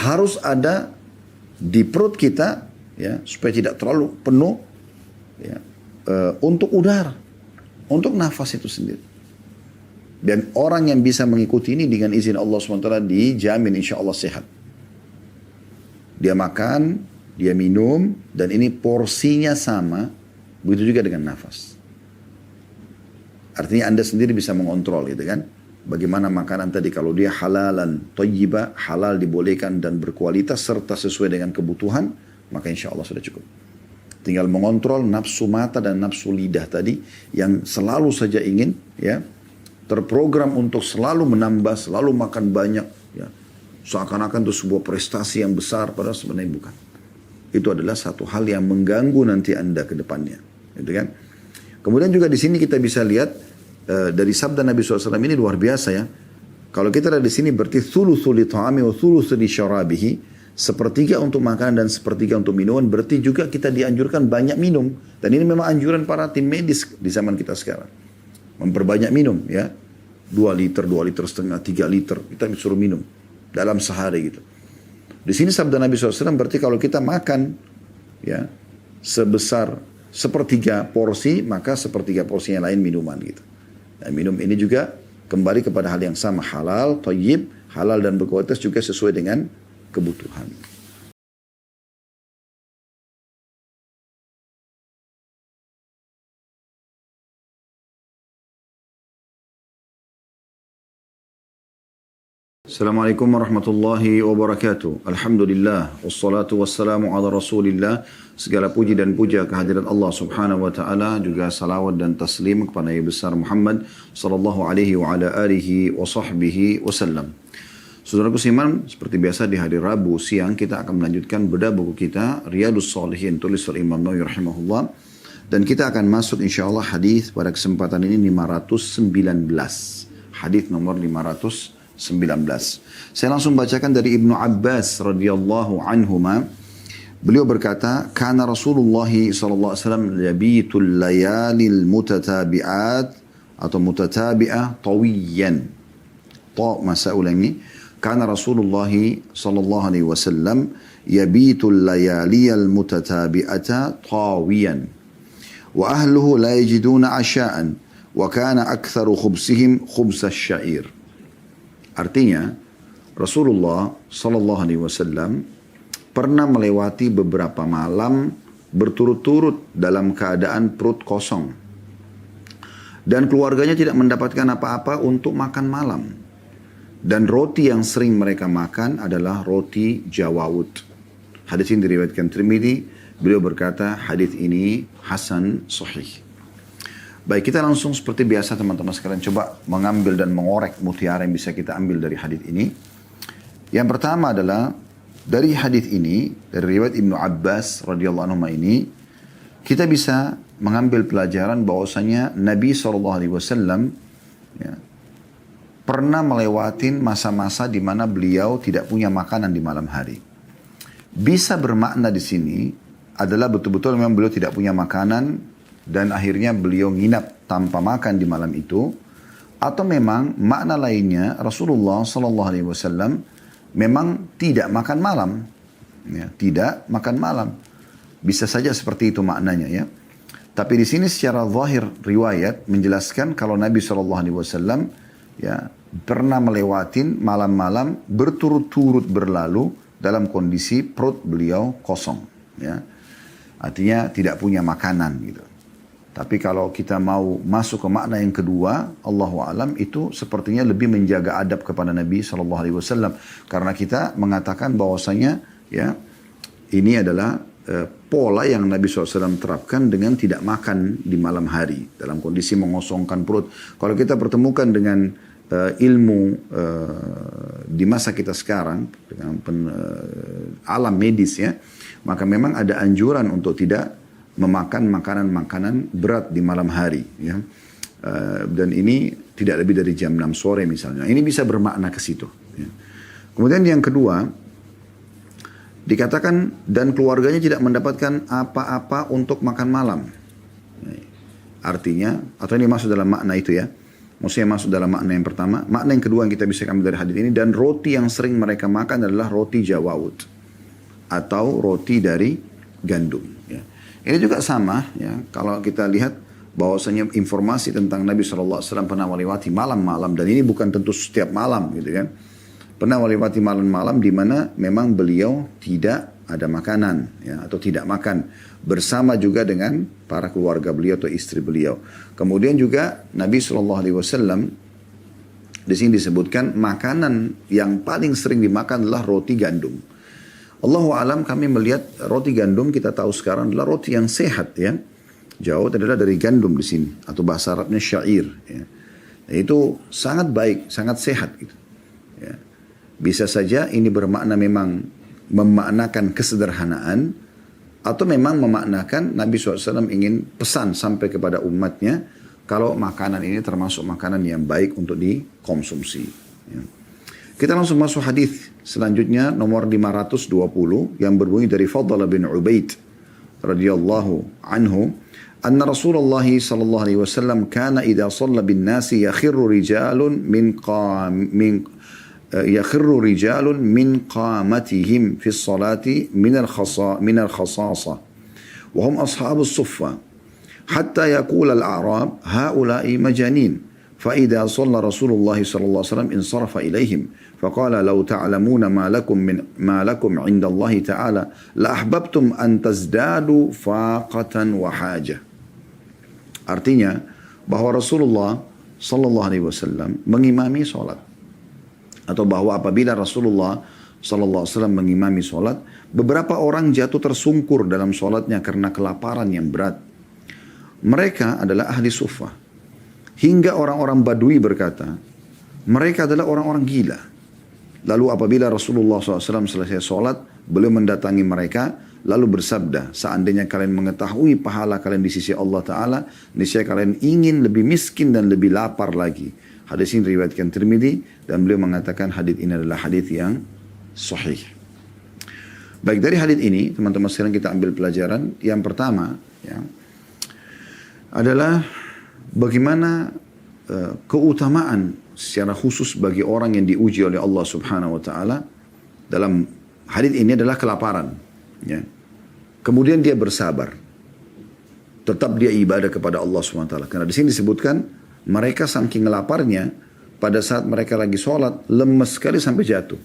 harus ada di perut kita, ya, supaya tidak terlalu penuh, ya, untuk udara, untuk nafas itu sendiri. Dan orang yang bisa mengikuti ini dengan izin Allah SWT dijamin insya Allah sehat. Dia makan, dia minum, dan ini porsinya sama, begitu juga dengan nafas. Artinya Anda sendiri bisa mengontrol gitu kan. Bagaimana makanan tadi, kalau dia halalan, thayyibah, halal dibolehkan dan berkualitas serta sesuai dengan kebutuhan, maka insya Allah sudah cukup. Tinggal mengontrol nafsu mata dan nafsu lidah tadi yang selalu saja ingin, ya, terprogram untuk selalu menambah, selalu makan banyak, ya. Seakan-akan itu sebuah prestasi yang besar, padahal sebenarnya bukan. Itu adalah satu hal yang mengganggu nanti Anda ke depannya, gitu kan? Kemudian juga di sini kita bisa lihat dari sabda Nabi SAW ini luar biasa ya. Kalau kita ada di sini berarti thuluthu li ta'ami wa thuluthu li syarabihi, sepertiga untuk makanan dan sepertiga untuk minuman, berarti juga kita dianjurkan banyak minum. Dan ini memang anjuran para tim medis di zaman kita sekarang. Memperbanyak minum ya. 2 liter, 2 liter setengah, 3 liter kita disuruh minum dalam sehari gitu. Di sini sabda Nabi SAW berarti kalau kita makan ya sebesar sepertiga porsi, maka sepertiga porsi yang lain minuman gitu. Dan minum ini juga kembali kepada hal yang sama, halal, thayyib, halal dan berkualitas juga sesuai dengan kebutuhan. Assalamualaikum warahmatullahi wabarakatuh. Alhamdulillah, wassalatu wassalamu ala rasulillah. Segala puji dan puja kehadirat Allah subhanahu wa ta'ala. Juga salawat dan taslim kepada Nabi besar Muhammad sallallahu alaihi wa ala alihi wa sahbihi wasallam. Saudaraku seiman, seperti biasa di hari Rabu siang kita akan melanjutkan bedah buku kita Riyadhus Shalihin, tulis oleh Imam Nawawi rahimahullah. Dan kita akan masuk insyaAllah hadis pada kesempatan ini 519. Hadis nomor 519. Saya langsung bacakan dari Ibnu Abbas radhiyallahu anhuma. Beliau berkata, "Kana Rasulullah sallallahu alaihi wasallam yabitul layalil mutatabi'at atau mutatabi'ah tawiyan." Masa ulangi. Kana Rasulullah sallallahu alaihi wasallam yabitul layaliyal mutatabi'ata tawiyan. Wa ahluhu la yajiduna asha'an wa kana aktsaru khubsihim khubs asy-sya'ir. Artinya, Rasulullah sallallahu alaihi wasallam pernah melewati beberapa malam berturut-turut dalam keadaan perut kosong. Dan keluarganya tidak mendapatkan apa-apa untuk makan malam. Dan roti yang sering mereka makan adalah roti jawawut. Hadis ini diriwayatkan Tirmidzi. Beliau berkata, hadis ini hasan sahih. Baik, kita langsung seperti biasa teman-teman sekalian coba mengambil dan mengorek mutiara yang bisa kita ambil dari hadis ini. Yang pertama adalah dari hadis ini, dari riwayat Ibnu Abbas radhiyallahu anhu ini, kita bisa mengambil pelajaran bahwasanya Nabi SAW ya, pernah melewatin masa-masa di mana beliau tidak punya makanan di malam hari. Bisa bermakna di sini adalah betul-betul memang beliau tidak punya makanan dan akhirnya beliau nginap tanpa makan di malam itu, atau memang makna lainnya Rasulullah SAW memang tidak makan malam, ya, tidak makan malam. Bisa saja seperti itu maknanya ya. Tapi di sini secara zahir riwayat menjelaskan kalau Nabi SAW ya pernah melewatin malam-malam berturut-turut berlalu dalam kondisi perut beliau kosong, ya. Artinya tidak punya makanan gitu. Tapi kalau kita mau masuk ke makna yang kedua, Allahu a'lam, itu sepertinya lebih menjaga adab kepada Nabi SAW. Karena kita mengatakan bahwasanya ya ini adalah pola yang Nabi SAW terapkan dengan tidak makan di malam hari dalam kondisi mengosongkan perut. Kalau kita pertemukan dengan ilmu di masa kita sekarang dengan alam medis ya, maka memang ada anjuran untuk tidak memakan makanan-makanan berat di malam hari ya. Dan ini tidak lebih dari jam 6 sore misalnya. Ini bisa bermakna ke situ ya. Kemudian yang kedua dikatakan dan keluarganya tidak mendapatkan apa-apa untuk makan malam. Artinya, atau ini masuk dalam makna itu ya, Maksudnya masuk dalam makna yang pertama. Makna yang kedua yang kita bisa ambil dari hadis ini, dan roti yang sering mereka makan adalah roti jawawut atau roti dari gandum. Ya. Ini juga sama, ya. Kalau kita lihat bahwasanya informasi tentang Nabi SAW pernah melewati malam-malam, dan ini bukan tentu setiap malam, gitu kan? Pernah melewati malam-malam di mana memang beliau tidak ada makanan, ya, atau tidak makan bersama juga dengan para keluarga beliau atau istri beliau. Kemudian juga Nabi SAW di sini disebutkan makanan yang paling sering dimakan adalah roti gandum. Allahu alam, kami melihat roti gandum kita tahu sekarang adalah roti yang sehat, ya. Jauh adalah dari gandum di sini, atau bahasa Arabnya syair, ya. Itu sangat baik, sangat sehat, gitu. Ya. Bisa saja ini bermakna memang memaknakan kesederhanaan, atau memang memaknakan Nabi SAW ingin pesan sampai kepada umatnya kalau makanan ini termasuk makanan yang baik untuk dikonsumsi. Ya. Kita langsung masuk hadis selanjutnya, nomor 520, yang berbunyi dari Fadl bin Ubaid radhiyallahu anhu, anna Rasulullah sallallahu alaihi wasallam kana idza shalla bin nasi yakhirru rijalun min qamatihim fi as-salati min al-khasasa wa hum ashabus suffa hatta yaqula al-a'rab haula'i majanin. فإذا صلى رسول الله صلى الله عليه وسلم انصرف إليهم فقال لو تعلمون ما لكم عند الله تعالى لأحببتم أن تزدادوا فاقة وحاجة. Artinya bahwa Rasulullah sallallahu alaihi wasallam mengimami salat, atau bahwa apabila Rasulullah sallallahu alaihi wasallam mengimami salat, beberapa orang jatuh tersungkur dalam salatnya karena kelaparan yang berat. Mereka adalah ahli suffah. Hingga orang-orang Badui berkata, mereka adalah orang-orang gila. Lalu apabila Rasulullah SAW selesai sholat, beliau mendatangi mereka, lalu bersabda, seandainya kalian mengetahui pahala kalian di sisi Allah Ta'ala, niscaya kalian ingin lebih miskin dan lebih lapar lagi. Hadis ini diriwayatkan Tirmidzi, dan beliau mengatakan hadis ini adalah hadis yang sahih. Baik, dari hadis ini, teman-teman sekalian, kita ambil pelajaran. Yang pertama, ya, adalah bagaimana keutamaan secara khusus bagi orang yang diuji oleh Allah Subhanahu wa taala dalam hadis ini adalah kelaparan, ya. Kemudian dia bersabar. Tetap dia ibadah kepada Allah Subhanahu wa taala. Karena di sini disebutkan mereka saking laparnya pada saat mereka lagi sholat lemes sekali sampai jatuh.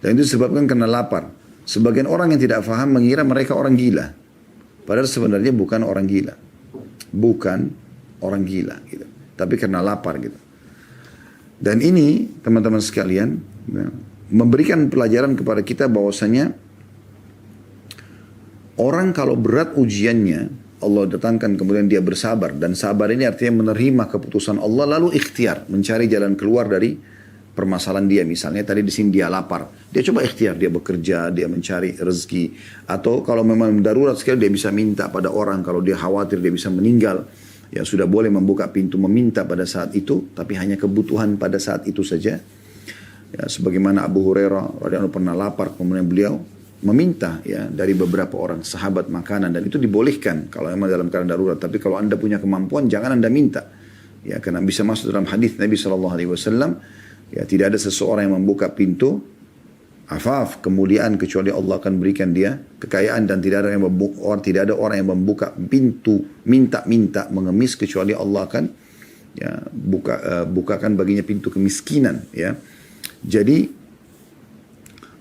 Dan itu disebabkan karena lapar. Sebagian orang yang tidak faham mengira mereka orang gila. Padahal sebenarnya bukan orang gila. Bukan orang gila, gitu. Tapi karena lapar, gitu. Dan ini teman-teman sekalian, ya, memberikan pelajaran kepada kita bahwasanya orang kalau berat ujiannya, Allah datangkan kemudian dia bersabar, dan sabar ini artinya menerima keputusan Allah lalu ikhtiar mencari jalan keluar dari permasalahan dia. Misalnya tadi di sini dia lapar, dia coba ikhtiar, dia bekerja, dia mencari rezeki, atau kalau memang darurat sekali dia bisa minta pada orang, kalau dia khawatir dia bisa meninggal, ya sudah boleh membuka pintu meminta pada saat itu, tapi hanya kebutuhan pada saat itu saja. Ya, sebagaimana Abu Hurairah radhiyallahu anhu pernah lapar, kemudian beliau meminta, ya, dari beberapa orang sahabat makanan, dan itu dibolehkan kalau memang dalam keadaan darurat. Tapi kalau anda punya kemampuan jangan anda minta, ya, karena bisa masuk dalam hadis Nabi SAW. Ya, tidak ada seseorang yang membuka pintu afaf, kemuliaan, kecuali Allah akan berikan dia kekayaan, dan tidak ada orang yang membuka pintu minta-minta mengemis kecuali Allah akan, ya, bukakan baginya pintu kemiskinan, ya. Jadi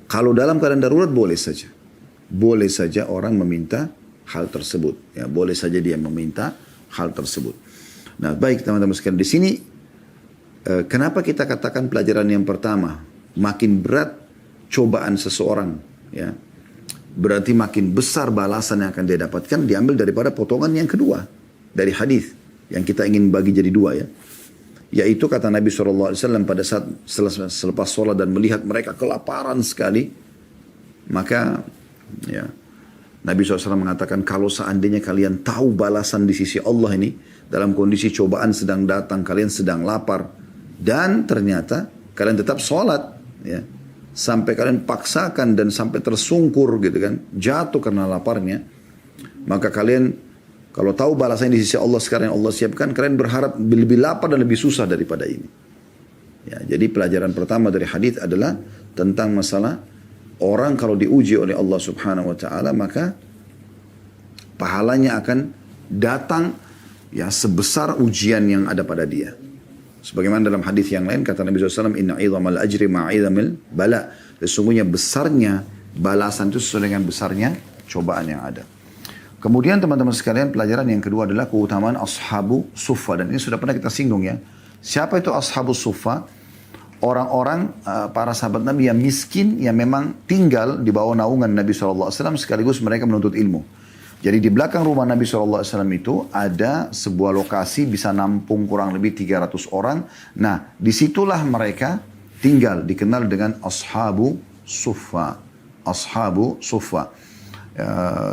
kalau dalam keadaan darurat boleh saja orang meminta hal tersebut, ya, boleh saja dia meminta hal tersebut. Nah, baik teman-teman sekalian, di sini kenapa kita katakan pelajaran yang pertama, makin berat cobaan seseorang, ya, berarti makin besar balasan yang akan dia dapatkan, diambil daripada potongan yang kedua dari hadis yang kita ingin bagi jadi dua, ya. Yaitu kata Nabi SAW pada saat selepas sholat dan melihat mereka kelaparan sekali, maka, ya, Nabi SAW mengatakan, kalau seandainya kalian tahu balasan di sisi Allah ini, dalam kondisi cobaan sedang datang, kalian sedang lapar, dan ternyata kalian tetap sholat, ya, sampai kalian paksakan dan sampai tersungkur, gitu kan, jatuh karena laparnya, maka kalian Kalau tahu balasannya di sisi Allah sekarang yang Allah siapkan, kalian berharap lebih lapar dan lebih susah daripada ini. Ya, jadi pelajaran pertama dari hadis adalah tentang masalah orang kalau diuji oleh Allah Subhanahu wa taala maka pahalanya akan datang ya sebesar ujian yang ada pada dia. Sebagaimana dalam hadis yang lain kata Nabi SAW, Inna idhamal ajri ma'idhamil bala. Sesungguhnya besarnya balasan itu sesuai dengan besarnya cobaan yang ada. Kemudian teman-teman sekalian, pelajaran yang kedua adalah keutamaan Ashabu Suffa. Dan ini sudah pernah kita singgung ya. Siapa itu Ashabu Suffa? Orang-orang, para sahabat Nabi yang miskin, yang memang tinggal di bawah naungan Nabi SAW, sekaligus mereka menuntut ilmu. Jadi di belakang rumah Nabi SAW itu ada sebuah lokasi bisa nampung kurang lebih 300 orang. Nah, disitulah mereka tinggal, dikenal dengan Ashabu Suffa. Ashabu Suffa.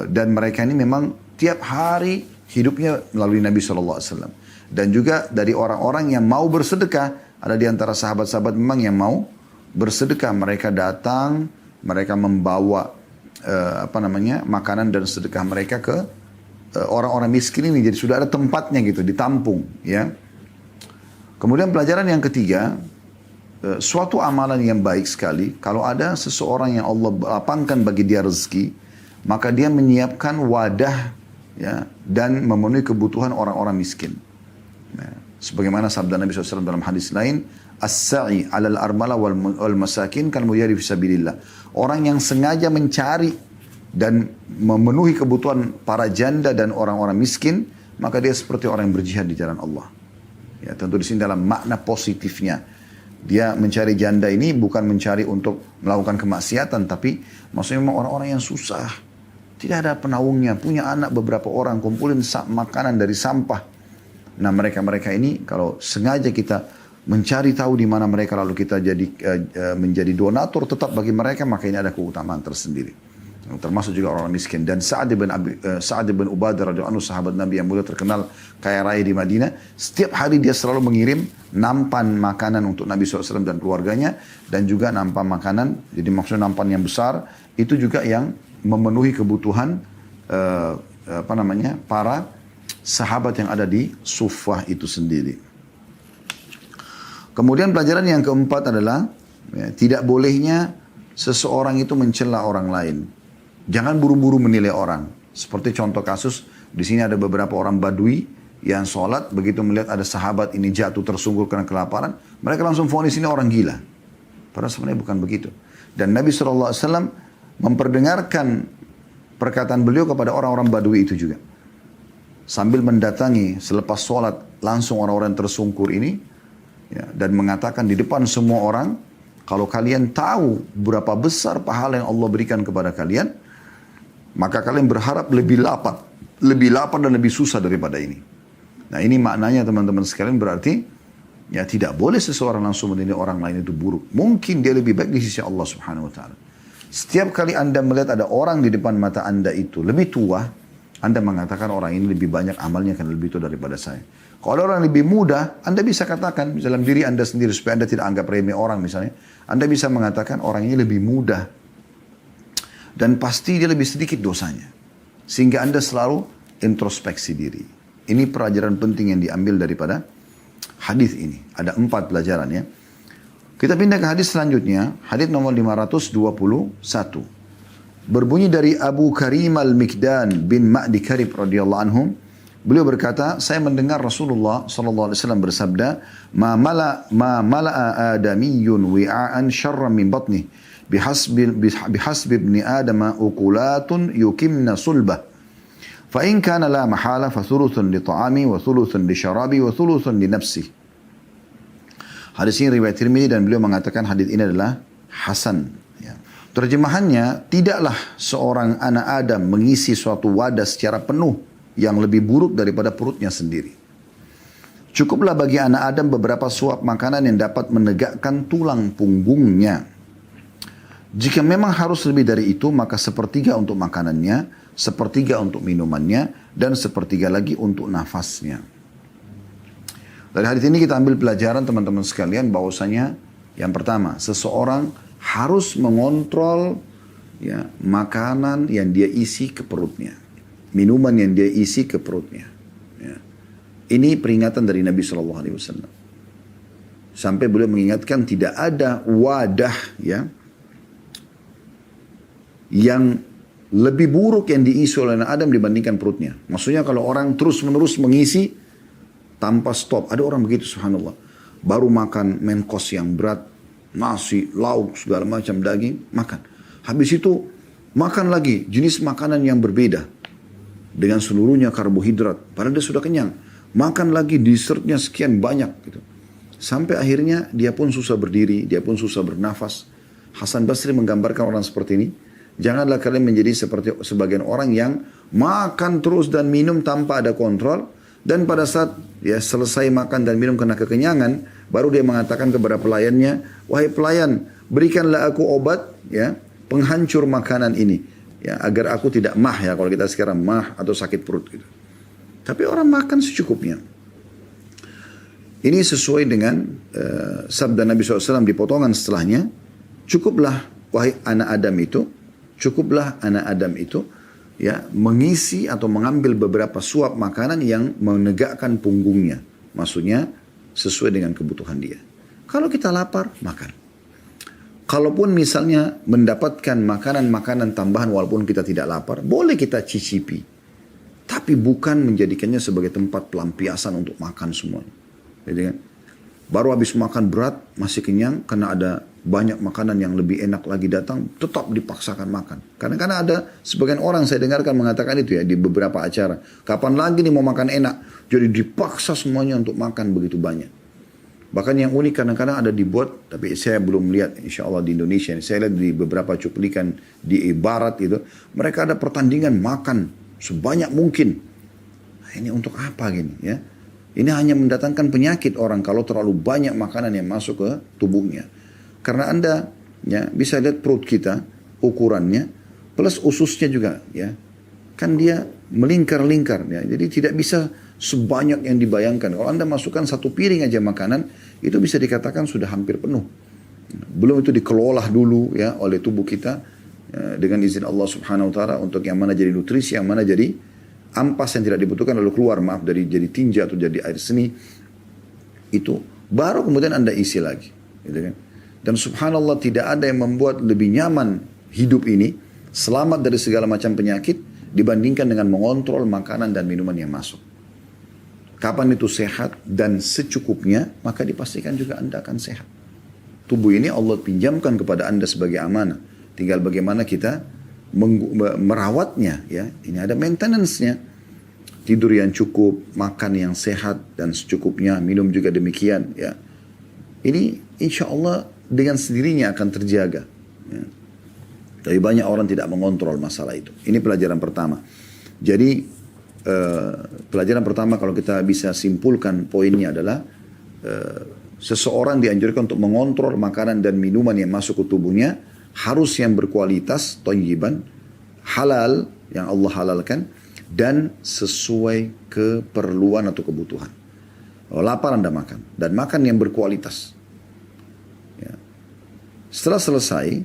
Dan mereka ini memang tiap hari hidupnya melalui Nabi SAW. Dan juga dari orang-orang yang mau bersedekah. Ada di antara sahabat-sahabat memang yang mau bersedekah. Mereka datang, mereka membawa makanan dan sedekah mereka ke orang-orang miskin ini. Jadi sudah ada tempatnya gitu, ditampung. Ya. Kemudian pelajaran yang ketiga, suatu amalan yang baik sekali. Kalau ada seseorang yang Allah lapangkan bagi dia rezeki, maka dia menyiapkan wadah ya, dan memenuhi kebutuhan orang-orang miskin. Nah, sebagaimana sabda Nabi SAW dalam hadis lain, As-sa'i alal armala wal masakin kan mujahid fisabilillah. Orang yang sengaja mencari dan memenuhi kebutuhan para janda dan orang-orang miskin, maka dia seperti orang yang berjihad di jalan Allah. Ya, tentu di sini dalam makna positifnya. Dia mencari janda ini bukan mencari untuk melakukan kemaksiatan, tapi maksudnya memang orang-orang yang susah. Tidak ada penaungnya, punya anak beberapa orang, kumpulin makanan dari sampah. Nah mereka-mereka ini kalau sengaja kita mencari tahu di mana mereka lalu kita menjadi donatur tetap bagi mereka, maka ini ada keutamaan tersendiri. Termasuk juga orang miskin. Dan Sa'ad bin Ubadah radhiyallahu anhu, sahabat Nabi yang mulia terkenal kaya raya di Madinah, setiap hari dia selalu mengirim nampan makanan untuk Nabi SAW dan keluarganya, dan juga nampan makanan, jadi maksudnya nampan yang besar, itu juga yang memenuhi kebutuhan para sahabat yang ada di Suffah itu sendiri. Kemudian pelajaran yang keempat adalah ya, tidak bolehnya seseorang itu mencela orang lain. Jangan buru-buru menilai orang. Seperti contoh kasus di sini ada beberapa orang Badui yang sholat, begitu melihat ada sahabat ini jatuh tersungkur karena kelaparan, mereka langsung vonis ini orang gila. Padahal sebenarnya bukan begitu. Dan Nabi SAW memperdengarkan perkataan beliau kepada orang-orang Badui itu juga. Sambil mendatangi selepas sholat langsung orang-orang tersungkur ini ya, dan mengatakan di depan semua orang, kalau kalian tahu berapa besar pahala yang Allah berikan kepada kalian, maka kalian berharap lebih lapar dan lebih susah daripada ini. Nah ini maknanya teman-teman sekalian, berarti ya tidak boleh seseorang langsung menilai orang lain itu buruk. Mungkin dia lebih baik di sisi Allah Subhanahu wa taala. Setiap kali Anda melihat ada orang di depan mata Anda itu lebih tua, Anda mengatakan orang ini lebih banyak amalnya kan lebih tua daripada saya. Kalau ada orang lebih muda, Anda bisa katakan dalam diri Anda sendiri supaya Anda tidak anggap remeh orang misalnya. Anda bisa mengatakan orang ini lebih muda dan pasti dia lebih sedikit dosanya. Sehingga Anda selalu introspeksi diri. Ini pelajaran penting yang diambil daripada hadis ini. Ada 4 pelajaran ya. Kita pindah ke hadis selanjutnya, hadis nomor 521. Berbunyi dari Abu Karim al-Mikdan bin Ma'di Karib radhiyallahu anhum. Beliau berkata, saya mendengar Rasulullah sallallahu alaihi wasallam bersabda, "Ma mala'a adamiyyun wi'an syarran min batnih, bihasbi ibni adama uqulatun yukimna sulbah. Fa in kana la mahala fa thuluthun li ta'ami wa thuluthun li syarabi wa thuluthun li nafsi." Hadis ini riwayat Tirmidzi dan beliau mengatakan hadis ini adalah hasan. Ya. Terjemahannya, tidaklah seorang anak Adam mengisi suatu wadah secara penuh yang lebih buruk daripada perutnya sendiri. Cukuplah bagi anak Adam beberapa suap makanan yang dapat menegakkan tulang punggungnya. Jika memang harus lebih dari itu, maka sepertiga untuk makanannya, sepertiga untuk minumannya, dan sepertiga lagi untuk nafasnya. Dari hadis ini kita ambil pelajaran teman-teman sekalian bahwasanya yang pertama, seseorang harus mengontrol ya, makanan yang dia isi ke perutnya. minuman yang dia isi ke perutnya. Ya. Ini peringatan dari Nabi SAW. Sampai beliau mengingatkan tidak ada wadah ya yang lebih buruk yang diisi oleh anak Adam dibandingkan perutnya. Maksudnya kalau orang terus menerus mengisi tanpa stop. Ada orang begitu subhanallah. Baru makan main course yang berat. Nasi, lauk, segala macam daging. Makan. Habis itu makan lagi jenis makanan yang berbeda. Dengan seluruhnya karbohidrat. Padahal dia sudah kenyang. Makan lagi dessertnya sekian banyak gitu. Sampai akhirnya dia pun susah berdiri, dia pun susah bernafas. Hasan Basri menggambarkan orang seperti ini. Janganlah kalian menjadi seperti sebagian orang yang makan terus dan minum tanpa ada kontrol. Dan pada saat ya selesai makan dan minum karena kekenyangan, baru dia mengatakan kepada pelayannya, wahai pelayan, berikanlah aku obat ya penghancur makanan ini. Ya, agar aku tidak mah ya, kalau kita sekarang mah atau sakit perut gitu. Tapi orang makan secukupnya. Ini sesuai dengan sabda Nabi SAW di potongan setelahnya. Cukuplah wahai anak Adam itu, ya mengisi atau mengambil beberapa suap makanan yang menegakkan punggungnya. Maksudnya sesuai dengan kebutuhan dia. Kalau kita lapar, makan. Kalaupun misalnya mendapatkan makanan-makanan tambahan walaupun kita tidak lapar, boleh kita cicipi. Tapi bukan menjadikannya sebagai tempat pelampiasan untuk makan semuanya. Jadi kan, baru habis makan berat, masih kenyang, karena ada banyak makanan yang lebih enak lagi datang, tetap dipaksakan makan. Karena ada sebagian orang saya dengarkan mengatakan itu ya di beberapa acara. Kapan lagi nih mau makan enak? Jadi dipaksa semuanya untuk makan begitu banyak. Bahkan yang unik kadang-kadang ada dibuat, tapi saya belum lihat insya Allah di Indonesia. Saya lihat di beberapa cuplikan di Barat itu, mereka ada pertandingan makan sebanyak mungkin. Nah, ini untuk apa gini ya? Ini hanya mendatangkan penyakit orang kalau terlalu banyak makanan yang masuk ke tubuhnya. Karena Anda ya bisa lihat perut kita, ukurannya, plus ususnya juga ya. Kan dia melingkar-lingkar ya. Jadi tidak bisa sebanyak yang dibayangkan. Kalau Anda masukkan satu piring aja makanan, itu bisa dikatakan sudah hampir penuh. Belum itu dikelola dulu ya oleh tubuh kita ya, dengan izin Allah Subhanahu wa taala untuk yang mana jadi nutrisi, yang mana jadi ampas yang tidak dibutuhkan lalu keluar dari jadi tinja atau jadi air seni, itu baru kemudian Anda isi lagi gitu kan. Dan subhanallah tidak ada yang membuat lebih nyaman hidup ini, selamat dari segala macam penyakit dibandingkan dengan mengontrol makanan dan minuman yang masuk. Kapan itu sehat dan secukupnya, maka dipastikan juga Anda akan sehat. Tubuh ini Allah pinjamkan kepada Anda sebagai amanah, tinggal bagaimana kita merawatnya ya. Ini ada maintenance-nya. Tidur yang cukup, makan yang sehat dan secukupnya, minum juga demikian ya. Ini insya Allah dengan sendirinya akan terjaga ya. Tapi banyak orang tidak mengontrol masalah itu. Ini pelajaran pertama. Jadi pelajaran pertama kalau kita bisa simpulkan poinnya adalah seseorang dianjurkan untuk mengontrol makanan dan minuman yang masuk ke tubuhnya. Harus yang berkualitas, thayyiban, halal, yang Allah halalkan, dan sesuai keperluan atau kebutuhan. Kalau lapar Anda makan, dan makan yang berkualitas. Ya. Setelah selesai,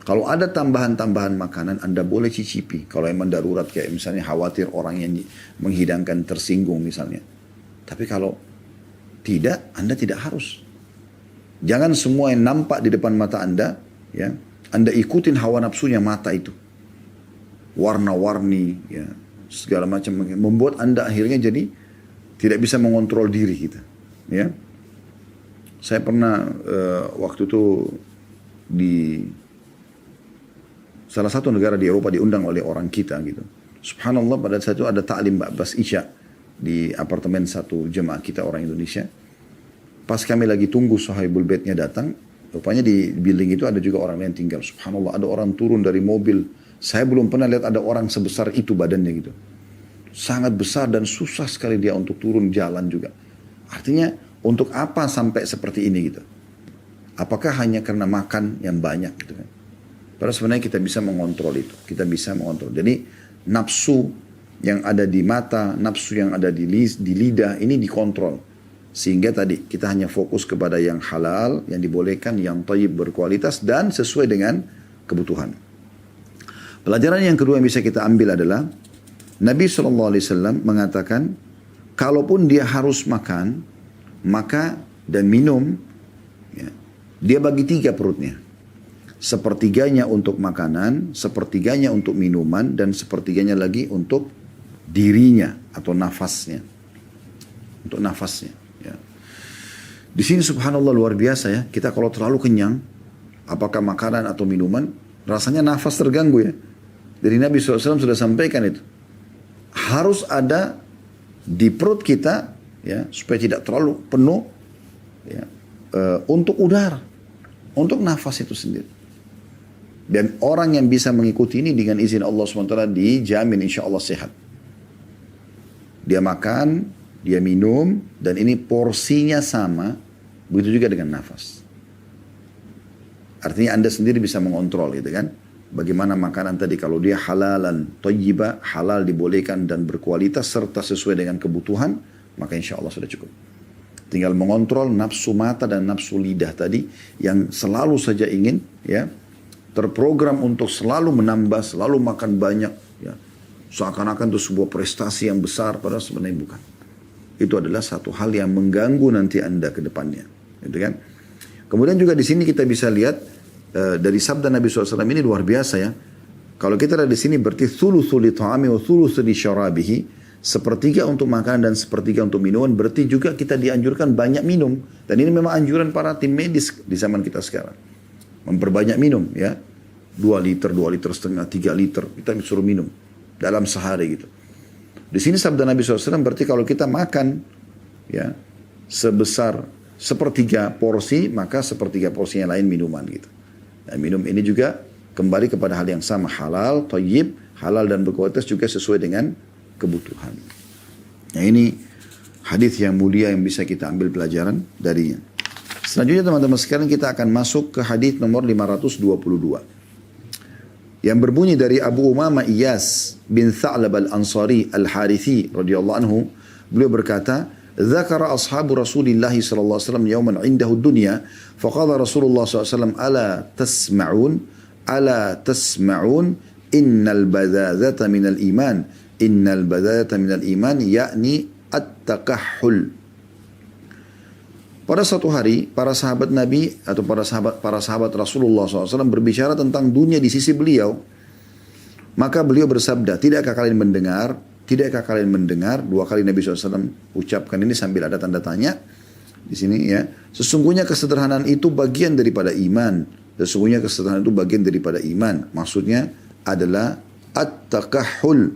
kalau ada tambahan-tambahan makanan, Anda boleh cicipi. Kalau memang darurat, kayak misalnya khawatir orang yang menghidangkan tersinggung misalnya. Tapi kalau tidak, Anda tidak harus. Jangan semua yang nampak di depan mata Anda, ya, Anda ikutin hawa nafsunya mata itu, warna-warni, ya, segala macam, membuat Anda akhirnya jadi tidak bisa mengontrol diri kita. Ya, saya pernah waktu itu di salah satu negara di Eropa diundang oleh orang kita gitu. Subhanallah pada saat itu ada ta'lim ba'bas isya di apartemen satu jemaah kita orang Indonesia. Pas kami lagi tunggu sahibul baitnya datang, rupanya di building itu ada juga orang yang tinggal. Subhanallah ada orang turun dari mobil. Saya belum pernah lihat ada orang sebesar itu badannya gitu. Sangat besar dan susah sekali dia untuk turun jalan juga. Artinya untuk apa sampai seperti ini gitu. Apakah hanya karena makan yang banyak gitu kan. Padahal sebenarnya kita bisa mengontrol itu. Kita bisa mengontrol. Jadi nafsu yang ada di mata, nafsu yang ada di lidah ini dikontrol. Sehingga tadi kita hanya fokus kepada yang halal, yang dibolehkan, yang thayyib berkualitas dan sesuai dengan kebutuhan. Pelajaran yang kedua yang bisa kita ambil adalah Nabi SAW mengatakan, kalaupun dia harus makan, maka dan minum, ya, dia bagi 3 perutnya. Sepertiganya untuk makanan, sepertiganya untuk minuman, dan sepertiganya lagi untuk dirinya atau nafasnya. Untuk nafasnya. Ya. Di sini subhanallah luar biasa ya. Kita kalau terlalu kenyang, apakah makanan atau minuman, rasanya nafas terganggu ya. Jadi Nabi SAW sudah sampaikan itu. Harus ada di perut kita, ya, supaya tidak terlalu penuh, ya, untuk udara, untuk nafas itu sendiri. Dan orang yang bisa mengikuti ini dengan izin Allah SWT dijamin insya Allah sehat. Dia makan, dia minum, dan ini porsinya sama, begitu juga dengan nafas. Artinya Anda sendiri bisa mengontrol gitu kan. Bagaimana makanan tadi, kalau dia halalan, thayyibah, halal dibolehkan dan berkualitas serta sesuai dengan kebutuhan, maka insya Allah sudah cukup. Tinggal mengontrol nafsu mata dan nafsu lidah tadi yang selalu saja ingin, ya, terprogram untuk selalu menambah, selalu makan banyak, ya. Seakan-akan itu sebuah prestasi yang besar, padahal sebenarnya bukan. Itu adalah satu hal yang mengganggu nanti Anda ke depannya, gitu kan? Kemudian juga di sini kita bisa lihat dari sabda Nabi SAW ini luar biasa ya. Kalau kita ada di sini berarti thuluthu li ta'ami wa thuluthu li syarabihi, sepertiga untuk makan dan sepertiga untuk minuman. Berarti juga kita dianjurkan banyak minum. Dan ini memang anjuran para tim medis di zaman kita sekarang. Memperbanyak minum ya. 2 liter, 2 liter setengah, 3 liter. Kita disuruh minum dalam sehari gitu. Di sini sabda Nabi SAW berarti kalau kita makan ya sebesar sepertiga porsi, maka sepertiga porsi yang lain minuman gitu. Dan minum ini juga kembali kepada hal yang sama, halal, thayyib, halal dan berkualitas juga sesuai dengan kebutuhan. Nah ini hadis yang mulia yang bisa kita ambil pelajaran darinya. Selanjutnya teman-teman sekalian kita akan masuk ke hadis nomor 522. Yang berbunyi dari Abu Umamah Iyas bin Tha'lab al-Ansari al-Harithi radhiyallahu anhu, beliau berkata, ذكر أصحاب رسول الله صلى الله عليه وسلم يوما عنده الدنيا فقال رسول الله صلى الله عليه وسلم ألا تسمعون إن البذاذة من الإيمان إن البذاذة من الإيمان يعني التكحل. Pada suatu hari para sahabat Nabi atau para sahabat Rasulullah SAW berbicara tentang dunia di sisi beliau. Maka beliau bersabda, tidakkah kalian mendengar? Tidakkah kalian mendengar? 2 kali Nabi SAW ucapkan ini sambil ada tanda tanya di sini ya. Sesungguhnya kesederhanaan itu bagian daripada iman. Sesungguhnya kesederhanaan itu bagian daripada iman. Maksudnya adalah at-takahhul,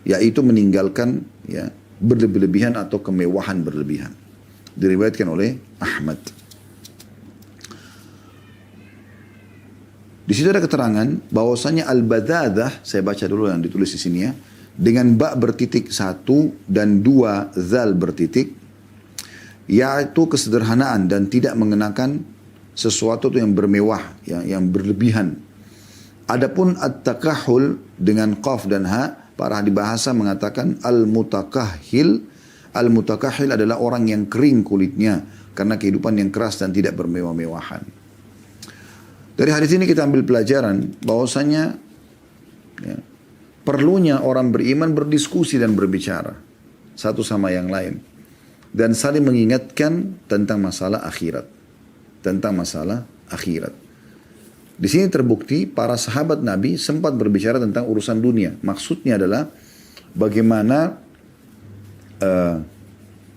yaitu meninggalkan ya berlebihan atau kemewahan berlebihan. Diriwayatkan oleh Ahmad. Di situ ada keterangan bahwasanya al-badzadah, saya baca dulu yang ditulis di sini ya. Dengan ba bertitik 1 dan 2 zal bertitik, yaitu kesederhanaan dan tidak mengenakan sesuatu yang bermewah, yang berlebihan. Adapun at-takahhul dengan qaf dan ha, para ahli bahasa mengatakan al-mutakahhil adalah orang yang kering kulitnya karena kehidupan yang keras dan tidak bermewah-mewahan. Dari hadis ini kita ambil pelajaran bahwasanya ya, perlunya orang beriman berdiskusi dan berbicara satu sama yang lain dan saling mengingatkan tentang masalah akhirat. Tentang masalah akhirat. Di sini terbukti para sahabat Nabi sempat berbicara tentang urusan dunia. Maksudnya adalah bagaimana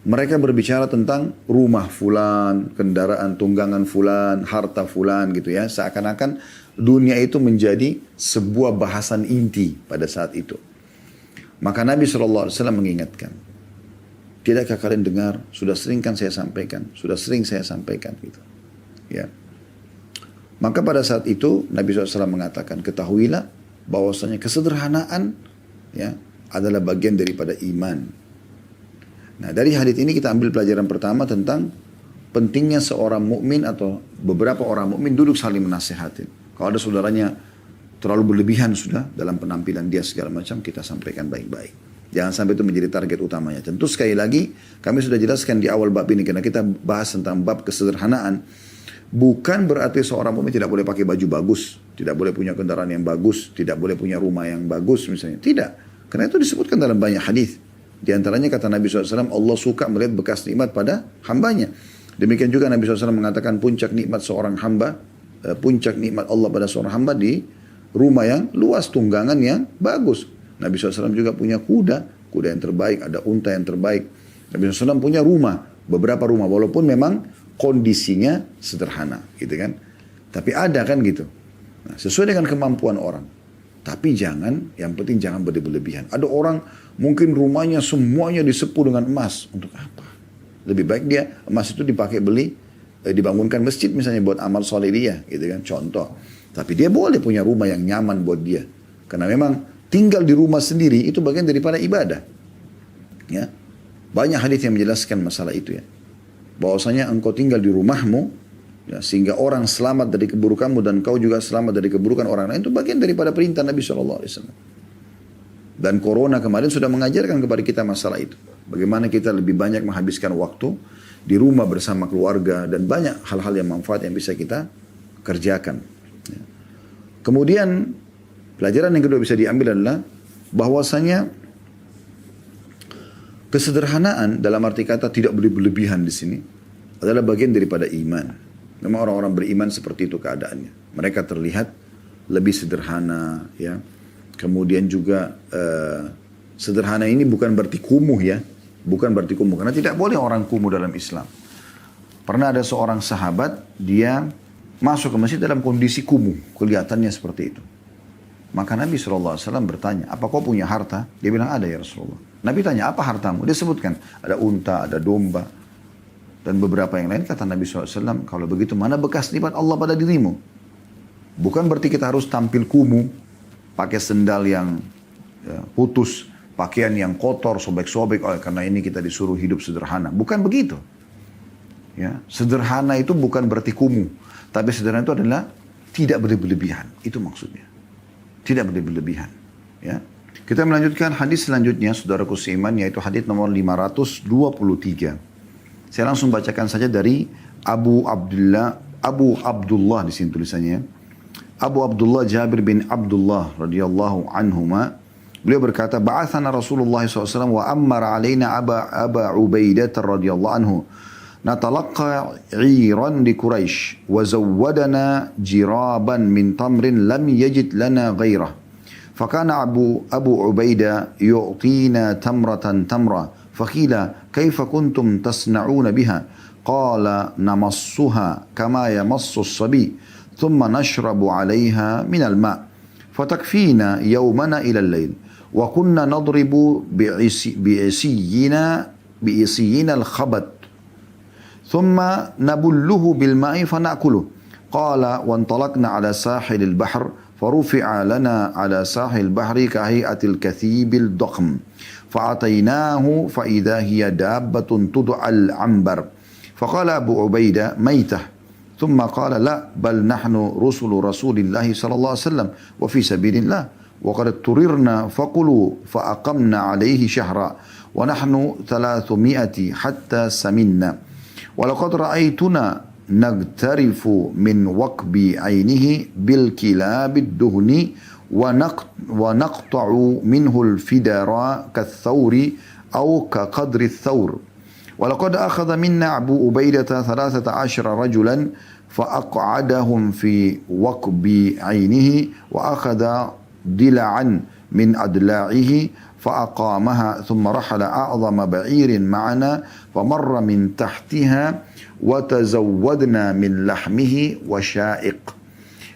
mereka berbicara tentang rumah fulan, kendaraan tunggangan fulan, harta fulan gitu ya. Seakan-akan dunia itu menjadi sebuah bahasan inti pada saat itu. Maka Nabi SAW mengingatkan, tidakkah kalian dengar? Sudah sering kan saya sampaikan, gitu. Ya. Maka pada saat itu Nabi SAW mengatakan, ketahuilah bahwasanya kesederhanaan ya adalah bagian daripada iman. Nah dari hadits ini kita ambil pelajaran pertama tentang pentingnya seorang mukmin atau beberapa orang mukmin duduk saling menasihatin. Kalau ada saudaranya terlalu berlebihan sudah dalam penampilan dia segala macam, kita sampaikan baik-baik. Jangan sampai itu menjadi target utamanya. Tentu sekali lagi kami sudah jelaskan di awal bab ini karena kita bahas tentang bab kesederhanaan. Bukan berarti seorang mukmin tidak boleh pakai baju bagus, tidak boleh punya kendaraan yang bagus, tidak boleh punya rumah yang bagus misalnya. Tidak. Karena itu disebutkan dalam banyak hadis. Di antaranya kata Nabi SAW, Allah suka melihat bekas nikmat pada hambanya. Demikian juga Nabi SAW mengatakan puncak nikmat seorang hamba, puncak nikmat Allah pada seorang hamba di rumah yang luas, tunggangan yang bagus. Nabi SAW juga punya kuda yang terbaik, ada unta yang terbaik. Nabi SAW punya rumah, beberapa rumah, walaupun memang kondisinya sederhana, gitu kan. Tapi ada kan gitu. Nah, sesuai dengan kemampuan orang. Tapi yang penting jangan berlebihan. Ada orang mungkin rumahnya semuanya disepuh dengan emas. Untuk apa? Lebih baik dia emas itu dipakai dibangunkan masjid misalnya buat amal soleh dia, gitu kan, contoh. Tapi dia boleh punya rumah yang nyaman buat dia. Karena memang tinggal di rumah sendiri itu bagian daripada ibadah. Ya. Banyak hadis yang menjelaskan masalah itu ya. Bahwasanya engkau tinggal di rumahmu, ya, sehingga orang selamat dari keburukanmu dan kau juga selamat dari keburukan orang lain, itu bagian daripada perintah Nabi SAW. Dan corona kemarin sudah mengajarkan kepada kita masalah itu. Bagaimana kita lebih banyak menghabiskan waktu di rumah bersama keluarga dan banyak hal-hal yang manfaat yang bisa kita kerjakan. Ya. Kemudian pelajaran yang kedua bisa diambil adalah bahwasanya kesederhanaan dalam arti kata tidak boleh berlebihan di sini adalah bagian daripada iman. Memang orang-orang beriman seperti itu keadaannya. Mereka terlihat lebih sederhana, ya. Kemudian juga sederhana ini bukan berarti kumuh ya, bukan berarti kumuh karena tidak boleh orang kumuh dalam Islam. Pernah ada seorang sahabat dia masuk ke masjid dalam kondisi kumuh, kelihatannya seperti itu. Maka Nabi SAW bertanya, apa kau punya harta? Dia bilang ada ya Rasulullah. Nabi tanya, apa hartamu? Dia sebutkan, ada unta, ada domba, dan beberapa yang lain. Kata Nabi SAW, kalau begitu mana bekas nikmat Allah pada dirimu? Bukan berarti kita harus tampil kumuh, pakai sendal yang putus, pakaian yang kotor, sobek-sobek, karena ini kita disuruh hidup sederhana. Bukan begitu. Ya, sederhana itu bukan berarti kumuh, tapi sederhana itu adalah tidak berlebihan. Itu maksudnya. Tidak berlebihan. Ya. Kita melanjutkan hadis selanjutnya, saudaraku seiman, yaitu hadis nomor 523. Saya langsung bacakan saja dari Abu Abdullah di sini tulisannya. Abu Abdullah Jabir bin Abdullah radhiyallahu anhuma. Beliau berkata, "Ba'athana Rasulullah SAW wa ammara alaina Aba Ubaidah radhiyallahu anhu. Natalaqqa 'iran li Quraisy wa zawwadana jiraban min tamrin lam yajid lana ghairah." فكان أبو عبيدة يعطينا تمرة فقيل كيف كنتم تصنعون بها قال نمصها كما يمص الصبي ثم نشرب عليها من الماء فتكفينا يومنا إلى الليل وكنا نضرب بإسينا الخبط ثم نبله بالماء فنأكله قال وانطلقنا على ساحل البحر فرفع لنا على ساحل البحر كهيئة الكثيب الضخم فأتيناه فإذا هي دابة تدعى العنبر فقال أبو عبيدة ميتة ثم قال لا بل نحن رسول الله صلى الله عليه وسلم وفي سبيل الله وقد اضطررنا فقلوا فأقمنا عليه شهرا ونحن 300 حتى سمنا ولقد رأيتنا نغترف من وكب عينه بالكلاب الدهن ونقطع منه الفدر كالثور أو كقدر الثور ولقد أخذ منا أبو عبيدة 13 رجلا فأقعدهم في وكب عينه وأخذ ضلعا من أضلاعه فأقامها ثم رحل أعظم بعير معنا فمر من تحتها وتزودنا من لحمه وشائق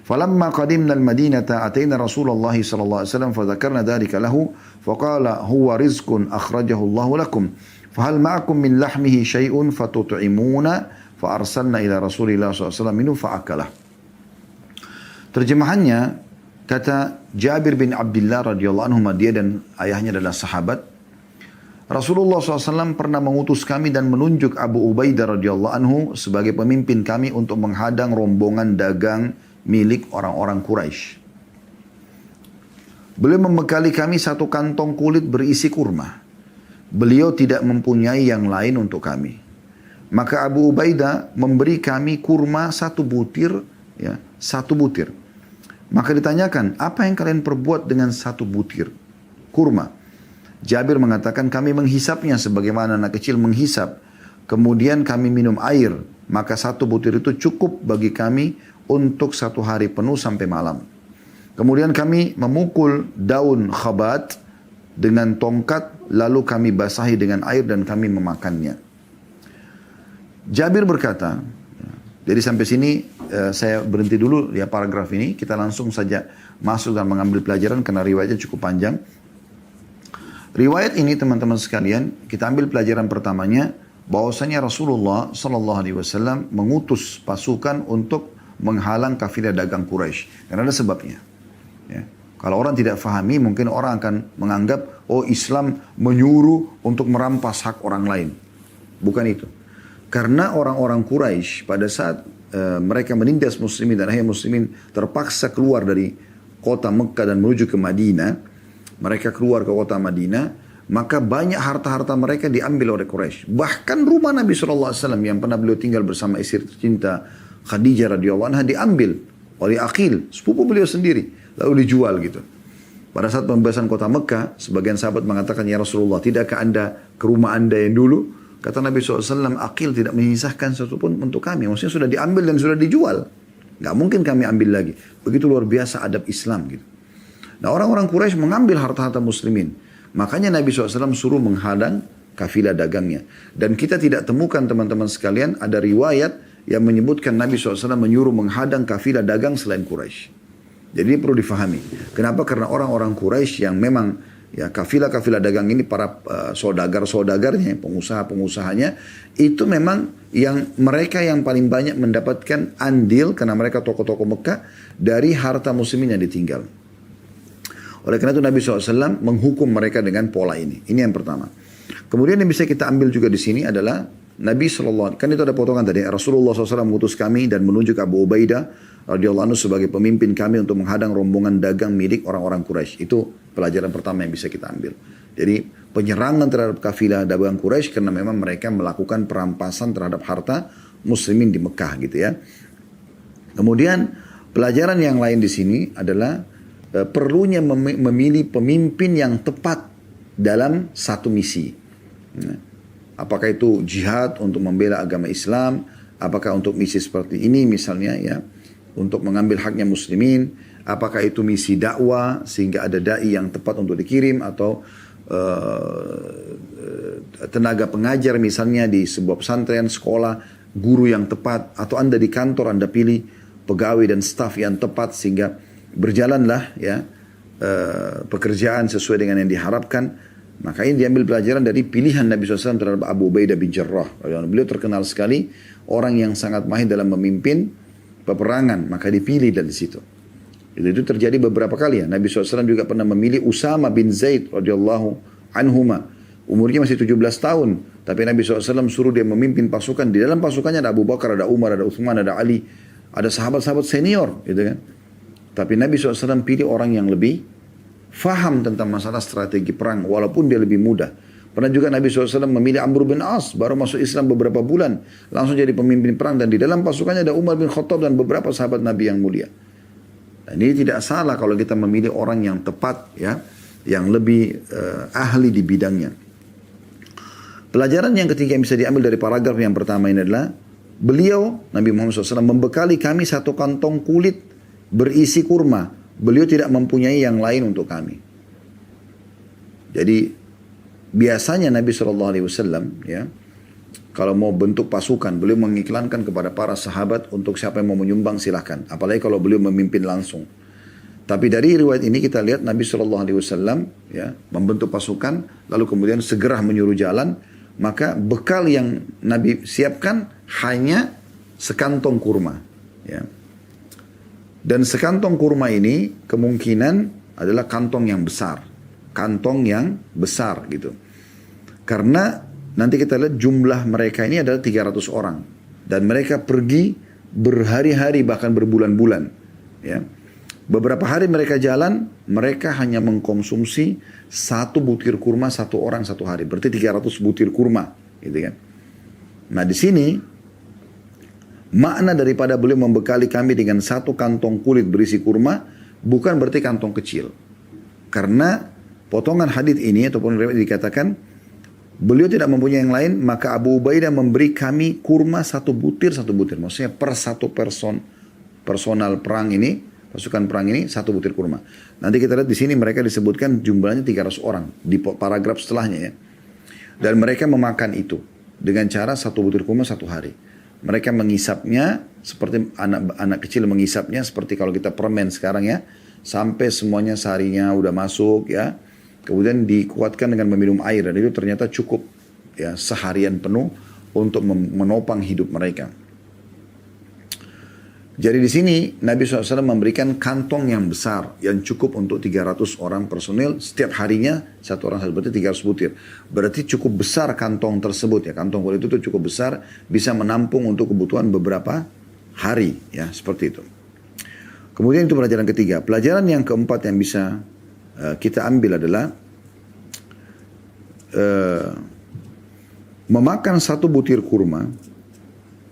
فلما قدمنا المدينة أتينا رسول الله صلى الله عليه وسلم فذكرنا ذلك له فقال هو رزق أخرجه الله لكم فهل معكم من لحمه شيء فتطعمون فأرسلنا إلى رسول الله صلى الله عليه وسلم منه فأكله. Terjemahannya, kata Jabir bin Abdullah radhiyallahu anhu, dia dan ayahnya adalah sahabat. Rasulullah SAW pernah mengutus kami dan menunjuk Abu Ubaidah radhiyallahu anhu sebagai pemimpin kami untuk menghadang rombongan dagang milik orang-orang Quraisy. Beliau membekali kami satu kantong kulit berisi kurma. Beliau tidak mempunyai yang lain untuk kami. Maka Abu Ubaidah memberi kami kurma satu butir, ya, satu butir. Maka ditanyakan, apa yang kalian perbuat dengan satu butir kurma? Jabir mengatakan kami menghisapnya sebagaimana anak kecil menghisap. Kemudian kami minum air. Maka satu butir itu cukup bagi kami untuk 1 hari penuh sampai malam. Kemudian kami memukul daun khabat dengan tongkat. Lalu kami basahi dengan air dan kami memakannya. Jabir berkata, jadi sampai sini saya berhenti dulu ya paragraf ini. Kita langsung saja masuk dan mengambil pelajaran karena riwayatnya cukup panjang. Riwayat ini teman-teman sekalian, kita ambil pelajaran pertamanya bahwasanya Rasulullah Sallallahu Alaihi Wasallam mengutus pasukan untuk menghalang kafilah dagang Quraisy. Karena ada sebabnya. Ya. Kalau orang tidak fahami, mungkin orang akan menganggap, oh Islam menyuruh untuk merampas hak orang lain. Bukan itu. Karena orang-orang Quraisy pada saat mereka menindas muslimin dan akhirnya muslimin terpaksa keluar dari kota Mekah dan menuju ke Madinah. Mereka keluar ke kota Madinah, maka banyak harta-harta mereka diambil oleh Quraisy. Bahkan rumah Nabi SAW yang pernah beliau tinggal bersama istri tercinta Khadijah radhiyallahu anha diambil oleh Aqil, sepupu beliau sendiri, lalu dijual gitu. Pada saat pembebasan kota Mekah, sebagian sahabat mengatakan, ya Rasulullah, tidakkah anda ke rumah anda yang dulu? Kata Nabi SAW, Aqil tidak menyisahkan sesuatu pun untuk kami. Maksudnya sudah diambil dan sudah dijual. Gak mungkin kami ambil lagi. Begitu luar biasa adab Islam gitu. Nah orang-orang Quraisy mengambil harta-harta muslimin. Makanya Nabi SAW suruh menghadang kafilah dagangnya. Dan kita tidak temukan teman-teman sekalian ada riwayat yang menyebutkan Nabi SAW menyuruh menghadang kafilah dagang selain Quraisy. Jadi ini perlu difahami. Kenapa? Karena orang-orang Quraisy yang memang ya kafilah-kafilah dagang ini para saudagar-saudagarnya, pengusaha-pengusahanya itu memang yang mereka yang paling banyak mendapatkan andil karena mereka tokoh-tokoh Mekah dari harta muslimin yang ditinggal. Oleh karena itu Nabi SAW menghukum mereka dengan pola ini. Ini yang pertama. Kemudian yang bisa kita ambil juga di sini adalah Nabi SAW, kan itu ada potongan tadi. Rasulullah SAW mengutus kami dan menunjuk Abu Ubaidah radhiyallahu anhu sebagai pemimpin kami untuk menghadang rombongan dagang milik orang-orang Quraisy. Itu pelajaran pertama yang bisa kita ambil. Jadi penyerangan terhadap kafilah dagang Quraisy karena memang mereka melakukan perampasan terhadap harta muslimin di Mekah gitu ya. Kemudian pelajaran yang lain di sini adalah perlunya memilih pemimpin yang tepat dalam satu misi. Apakah itu jihad untuk membela agama Islam, apakah untuk misi seperti ini misalnya ya, untuk mengambil haknya muslimin, apakah itu misi dakwah sehingga ada dai yang tepat untuk dikirim atau tenaga pengajar misalnya di sebuah pesantren, sekolah, guru yang tepat, atau Anda di kantor Anda pilih pegawai dan staf yang tepat sehingga berjalanlah ya pekerjaan sesuai dengan yang diharapkan. Maka ini diambil pelajaran dari pilihan Nabi SAW terhadap Abu Ubaidah bin Jarrah. Beliau terkenal sekali orang yang sangat mahir dalam memimpin peperangan, maka dipilih dari situ. Itu terjadi beberapa kali ya. Nabi SAW juga pernah memilih Usama bin Zaid radhiyallahu anhuma. Umurnya masih 17 tahun, tapi Nabi SAW suruh dia memimpin pasukan. Di dalam pasukannya ada Abu Bakar, ada Umar, ada Uthman, ada Ali, ada sahabat-sahabat senior, gitu kan. Tapi Nabi SAW pilih orang yang lebih faham tentang masalah strategi perang, walaupun dia lebih muda. Pernah juga Nabi SAW memilih Amr bin As, baru masuk Islam beberapa bulan, langsung jadi pemimpin perang. Dan di dalam pasukannya ada Umar bin Khattab dan beberapa sahabat Nabi yang mulia. Dan ini tidak salah kalau kita memilih orang yang tepat, ya, yang lebih ahli di bidangnya. Pelajaran yang ketiga yang bisa diambil dari paragraf yang pertama ini adalah, beliau, Nabi Muhammad SAW, membekali kami satu kantong kulit berisi kurma. Beliau tidak mempunyai yang lain untuk kami. Jadi biasanya Nabi SAW ya, kalau mau bentuk pasukan, beliau mengiklankan kepada para sahabat untuk siapa yang mau menyumbang silahkan. Apalagi kalau beliau memimpin langsung. Tapi dari riwayat ini kita lihat Nabi SAW ya, membentuk pasukan, lalu kemudian segera menyuruh jalan. Maka bekal yang Nabi siapkan hanya sekantong kurma. Ya. Dan sekantong kurma ini kemungkinan adalah kantong yang besar. Kantong yang besar gitu. Karena nanti kita lihat jumlah mereka ini adalah 300 orang. Dan mereka pergi berhari-hari bahkan berbulan-bulan. Ya. Beberapa hari mereka jalan, mereka hanya mengkonsumsi 1 butir kurma 1 orang 1 hari. Berarti 300 butir kurma. Gitu kan. Nah di sini makna daripada beliau membekali kami dengan 1 kantong kulit berisi kurma bukan berarti kantong kecil. Karena Potongan hadis ini ataupun riwayat dikatakan, beliau tidak mempunyai yang lain, maka Abu Ubaidah memberi kami kurma satu butir. Maksudnya per satu personal perang ini, pasukan perang ini, satu butir kurma. Nanti kita lihat di sini mereka disebutkan jumlahnya 300 orang di paragraf setelahnya ya. Dan mereka memakan itu dengan cara satu butir kurma satu hari. Mereka mengisapnya seperti anak kecil mengisapnya seperti kalau kita permen sekarang ya, sampai semuanya seharinya udah masuk ya. Kemudian dikuatkan dengan meminum air dan itu ternyata cukup ya seharian penuh untuk menopang hidup mereka. Jadi di sini Nabi SAW memberikan kantong yang besar yang cukup untuk 300 orang personil setiap harinya satu orang berarti 300 butir. Berarti cukup besar kantong tersebut ya, kantong kulit itu cukup besar bisa menampung untuk kebutuhan beberapa hari ya seperti itu. Kemudian itu pelajaran ketiga. Pelajaran yang keempat yang bisa kita ambil adalah memakan satu butir kurma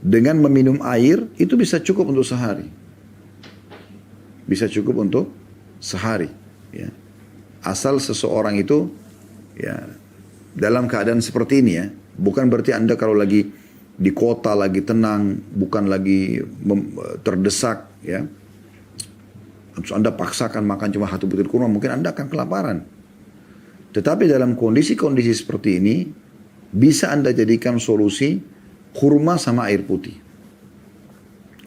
dengan meminum air itu bisa cukup untuk sehari. Bisa cukup untuk sehari. Ya. Asal seseorang itu ya dalam keadaan seperti ini ya. Bukan berarti Anda kalau lagi di kota lagi tenang, bukan lagi terdesak ya. Terus Anda paksakan makan cuma satu butir kurma, mungkin Anda akan kelaparan. Tetapi dalam kondisi-kondisi seperti ini, bisa Anda jadikan solusi kurma sama air putih.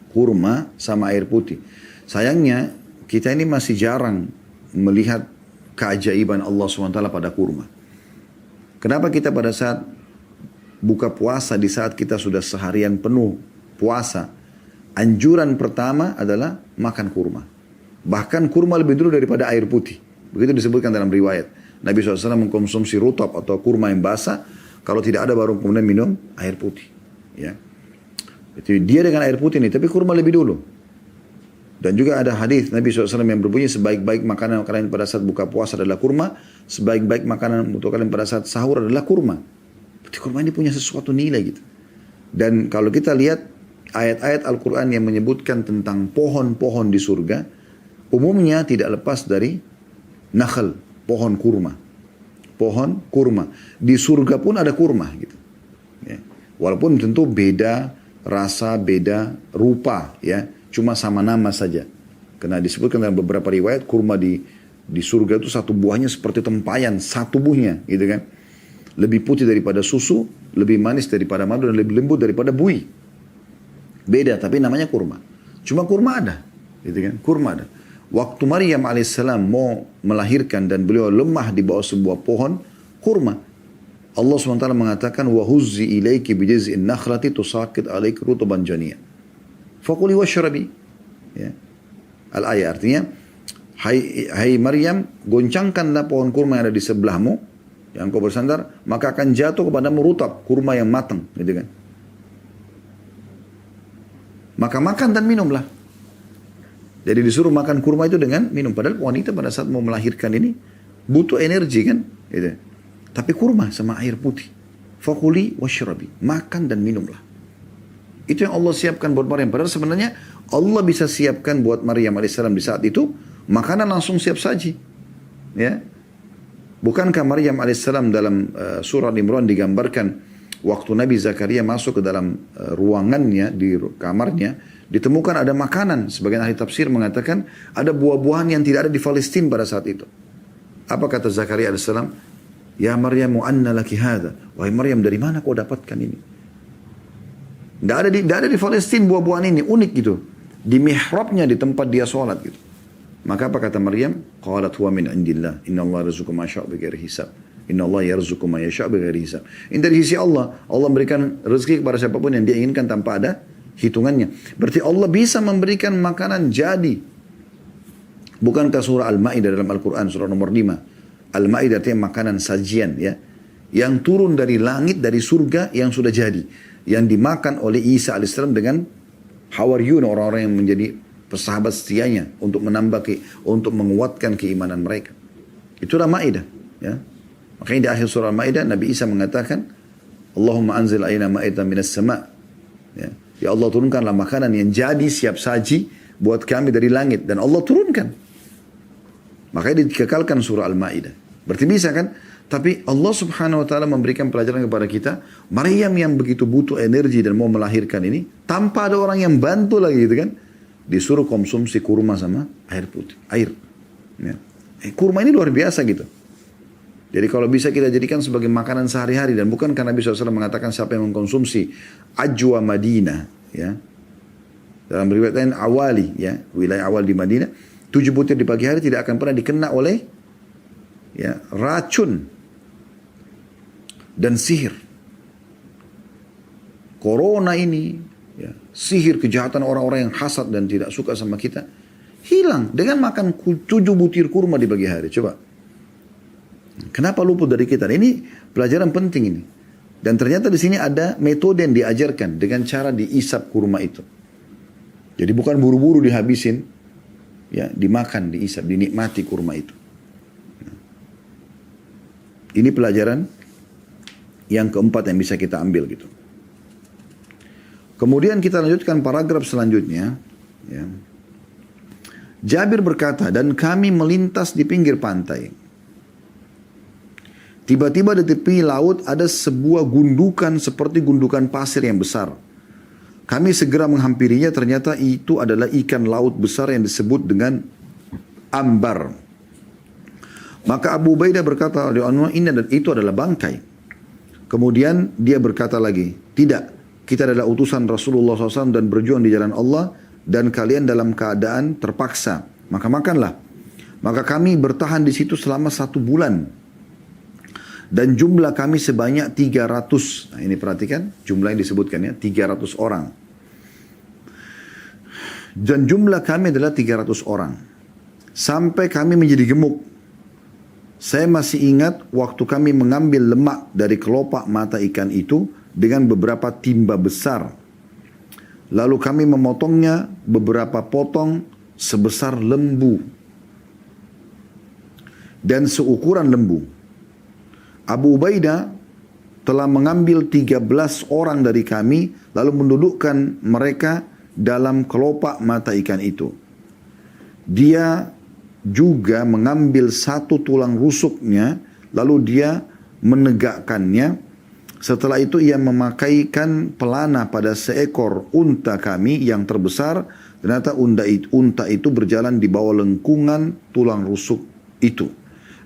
Kurma sama air putih. Sayangnya, kita ini masih jarang melihat keajaiban Allah SWT pada kurma. Kenapa kita pada saat buka puasa, di saat kita sudah seharian penuh puasa, anjuran pertama adalah makan kurma. Bahkan kurma lebih dulu daripada air putih. Begitu disebutkan dalam riwayat. Nabi SAW mengkonsumsi rutab atau kurma yang basah. Kalau tidak ada baru kemudian minum air putih. Ya. Jadi dia dengan air putih ini. Tapi kurma lebih dulu. Dan juga ada hadis Nabi SAW yang berbunyi sebaik-baik makanan kalian pada saat buka puasa adalah kurma. Sebaik-baik makanan untuk kalian pada saat sahur adalah kurma. Berarti kurma ini punya sesuatu nilai gitu. Dan kalau kita lihat ayat-ayat Al-Quran yang menyebutkan tentang pohon-pohon di surga. Umumnya tidak lepas dari nakhl, pohon kurma. Pohon kurma. Di surga pun ada kurma gitu. Ya. Walaupun tentu beda rasa, beda rupa ya. Cuma sama nama saja. Karena disebutkan dalam beberapa riwayat kurma di surga itu satu buahnya seperti tempayan, satu buahnya gitu kan. Lebih putih daripada susu, lebih manis daripada madu dan lebih lembut daripada buih. Beda tapi namanya kurma. Cuma kurma ada gitu kan. Kurma ada. Waktu Maryam alaihissalam mau melahirkan dan beliau lemah di bawah sebuah pohon kurma. Allah SWT mengatakan wahuzzi ilaiki bijaz'in nakhlati tusaqit alaiki rutuban janiyya. Faquli washrabi. Ya. Al-ayat artinya hai Maryam, goncangkanlah pohon kurma yang ada di sebelahmu yang kau bersandar, maka akan jatuh kepadamu rutab, kurma yang matang, gitu kan. Maka makan dan minumlah. Jadi disuruh makan kurma itu dengan minum. Padahal wanita pada saat mau melahirkan ini butuh energi kan. Gitu. Tapi kurma sama air putih. Fakuli washrabi. Makan dan minumlah. Itu yang Allah siapkan buat Maryam. Padahal sebenarnya Allah bisa siapkan buat Maryam alaihissalam di saat itu. Makanan langsung siap saji. Ya. Bukankah Maryam alaihissalam dalam surah Imran digambarkan waktu Nabi Zakaria masuk ke dalam ruangannya, di kamarnya. Ditemukan ada makanan. Sebagian ahli tafsir mengatakan ada buah-buahan yang tidak ada di Palestina pada saat itu. Apa kata Zakaria alaihissalam? Ya Maryam anna laki hadha. Wahai Maryam, dari mana kau dapatkan ini? Tidak ada di Palestina buah-buahan ini. Unik gitu. Di mihrabnya, di tempat dia sholat gitu. Maka apa kata Maryam? Qalat huwa min indillah. Inna Allah yarzuqu ma yasha' bighairi hisab. Inna Allah yarzuqu ma yasha' bighairi hisab. Ini dari sisi Allah. Allah memberikan rezeki kepada siapapun yang dia inginkan tanpa ada hitungannya. Berarti Allah bisa memberikan makanan jadi. Bukankah surah Al-Ma'idah dalam Al-Quran surah nomor 5. Al-Ma'idah artinya makanan sajian ya. Yang turun dari langit, dari surga yang sudah jadi. Yang dimakan oleh Isa AS dengan hawariyun, orang-orang yang menjadi persahabat setianya. Untuk untuk menguatkan keimanan mereka. Itulah Ma'idah ya. Makanya di akhir surah Al-Ma'idah Nabi Isa mengatakan Allahumma anzil aina ma'idatan minas sama' ya. Ya Allah turunkanlah makanan yang jadi siap saji buat kami dari langit. Dan Allah turunkan. Makanya dikekalkan surah Al-Ma'idah. Berarti bisa kan? Tapi Allah subhanahu wa ta'ala memberikan pelajaran kepada kita. Maryam yang begitu butuh energi dan mau melahirkan ini. Tanpa ada orang yang bantu lagi gitu kan. Disuruh konsumsi kurma sama air putih. Air. Ya. Kurma ini luar biasa gitu. Jadi kalau bisa kita jadikan sebagai makanan sehari-hari. Dan bukan karena Nabi SAW mengatakan siapa yang mengkonsumsi ajwa Madinah. Ya. Dalam riwayat lain awali. Ya. Wilayah awal di Madinah. 7 butir di pagi hari tidak akan pernah dikena oleh ya, racun dan sihir. Corona ini, ya, sihir, kejahatan orang-orang yang hasad dan tidak suka sama kita, hilang dengan makan 7 butir kurma di pagi hari. Coba. Kenapa luput dari kita? Ini pelajaran penting ini. Dan ternyata di sini ada metode yang diajarkan dengan cara diisap kurma itu. Jadi bukan buru-buru dihabisin, ya, dimakan, diisap, dinikmati kurma itu. Ini pelajaran yang keempat yang bisa kita ambil gitu. Kemudian kita lanjutkan paragraf selanjutnya. Ya. Jabir berkata, dan kami melintas di pinggir pantai. Tiba-tiba di tepi laut ada sebuah gundukan seperti gundukan pasir yang besar. Kami segera menghampirinya, ternyata itu adalah ikan laut besar yang disebut dengan ambar. Maka Abu Ubaidah berkata, itu adalah bangkai. Kemudian dia berkata lagi, tidak, kita adalah utusan Rasulullah SAW dan berjuang di jalan Allah dan kalian dalam keadaan terpaksa. Maka makanlah. Maka kami bertahan di situ selama 1 bulan. Dan jumlah kami sebanyak 300. Nah ini perhatikan, jumlah yang disebutkan ya, 300 orang. Dan jumlah kami adalah 300 orang. Sampai kami menjadi gemuk. Saya masih ingat waktu kami mengambil lemak dari kelopak mata ikan itu dengan beberapa timba besar. Lalu kami memotongnya beberapa potong sebesar lembu. Dan seukuran lembu. Abu Ubaidah telah mengambil 13 orang dari kami lalu mendudukkan mereka dalam kelopak mata ikan itu. Dia juga mengambil 1 tulang rusuknya lalu dia menegakkannya. Setelah itu ia memakaikan pelana pada seekor unta kami yang terbesar. Ternyata unta itu berjalan di bawah lengkungan tulang rusuk itu.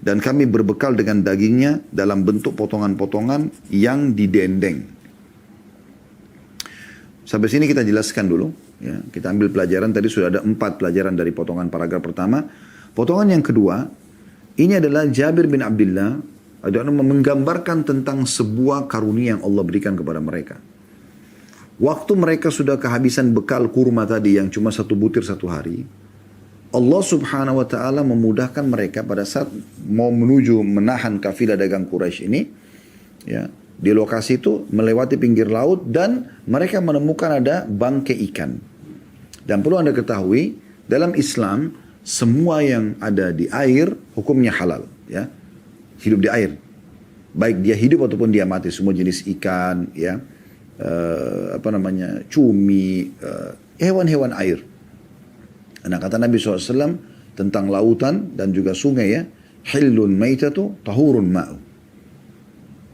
Dan kami berbekal dengan dagingnya dalam bentuk potongan-potongan yang didendeng. Sampai sini kita jelaskan dulu. Ya, kita ambil pelajaran, tadi sudah ada 4 pelajaran dari potongan paragraf pertama. Potongan yang kedua, ini adalah Jabir bin Abdullah menggambarkan tentang sebuah karunia yang Allah berikan kepada mereka. Waktu mereka sudah kehabisan bekal kurma tadi yang cuma 1 butir 1 hari, Allah subhanahu wa ta'ala memudahkan mereka pada saat mau menuju menahan kafilah dagang Quraisy ini, ya, di lokasi itu melewati pinggir laut dan mereka menemukan ada bangkai ikan. Dan perlu Anda ketahui, dalam Islam semua yang ada di air hukumnya halal, ya. Hidup di air. Baik dia hidup ataupun dia mati, semua jenis ikan, ya. Cumi, hewan-hewan air. Nah kata Nabi SAW tentang lautan dan juga sungai, ya, hillun maitatu tahurun ma'u.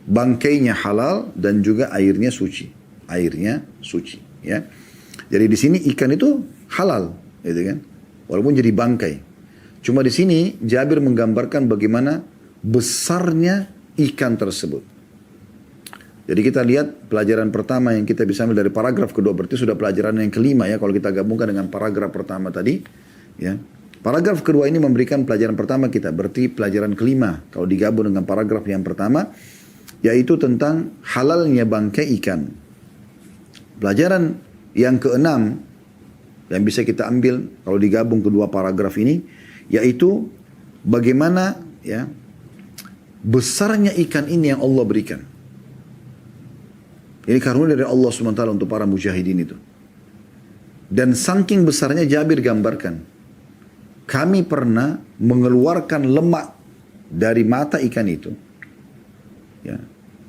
Bangkainya halal dan juga airnya suci. Airnya suci, ya. Jadi di sini ikan itu halal, gitu kan? Walaupun jadi bangkai. Cuma di sini Jabir menggambarkan bagaimana besarnya ikan tersebut. Jadi kita lihat pelajaran pertama yang kita bisa ambil dari paragraf kedua, berarti sudah pelajaran yang kelima, ya, kalau kita gabungkan dengan paragraf pertama tadi, ya. Paragraf kedua ini memberikan pelajaran pertama kita, berarti pelajaran kelima kalau digabung dengan paragraf yang pertama, yaitu tentang halalnya bangkai ikan. Pelajaran yang keenam yang bisa kita ambil kalau digabung kedua paragraf ini, yaitu bagaimana, ya, besarnya ikan ini yang Allah berikan. Ini karunia dari Allah SWT untuk para mujahidin itu. Dan saking besarnya Jabir gambarkan, kami pernah mengeluarkan lemak dari mata ikan itu. Ya,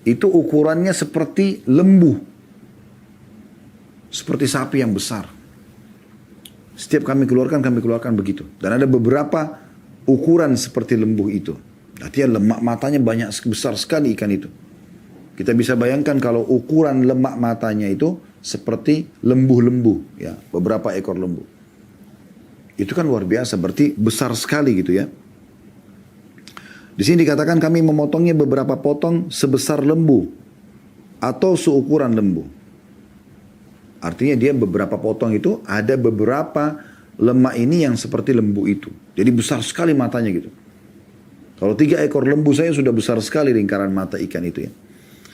itu ukurannya seperti lembu. Seperti sapi yang besar. Setiap kami keluarkan begitu. Dan ada beberapa ukuran seperti lembu itu. Artinya lemak matanya banyak besar sekali ikan itu. Kita bisa bayangkan kalau ukuran lemak matanya itu seperti lembu-lembu, ya, beberapa ekor lembu. Itu kan luar biasa, berarti besar sekali gitu ya. Di sini dikatakan kami memotongnya beberapa potong sebesar lembu atau seukuran lembu. Artinya dia beberapa potong itu ada beberapa lemak ini yang seperti lembu itu. Jadi besar sekali matanya gitu. Kalau 3 ekor lembu saya sudah besar sekali lingkaran mata ikan itu ya.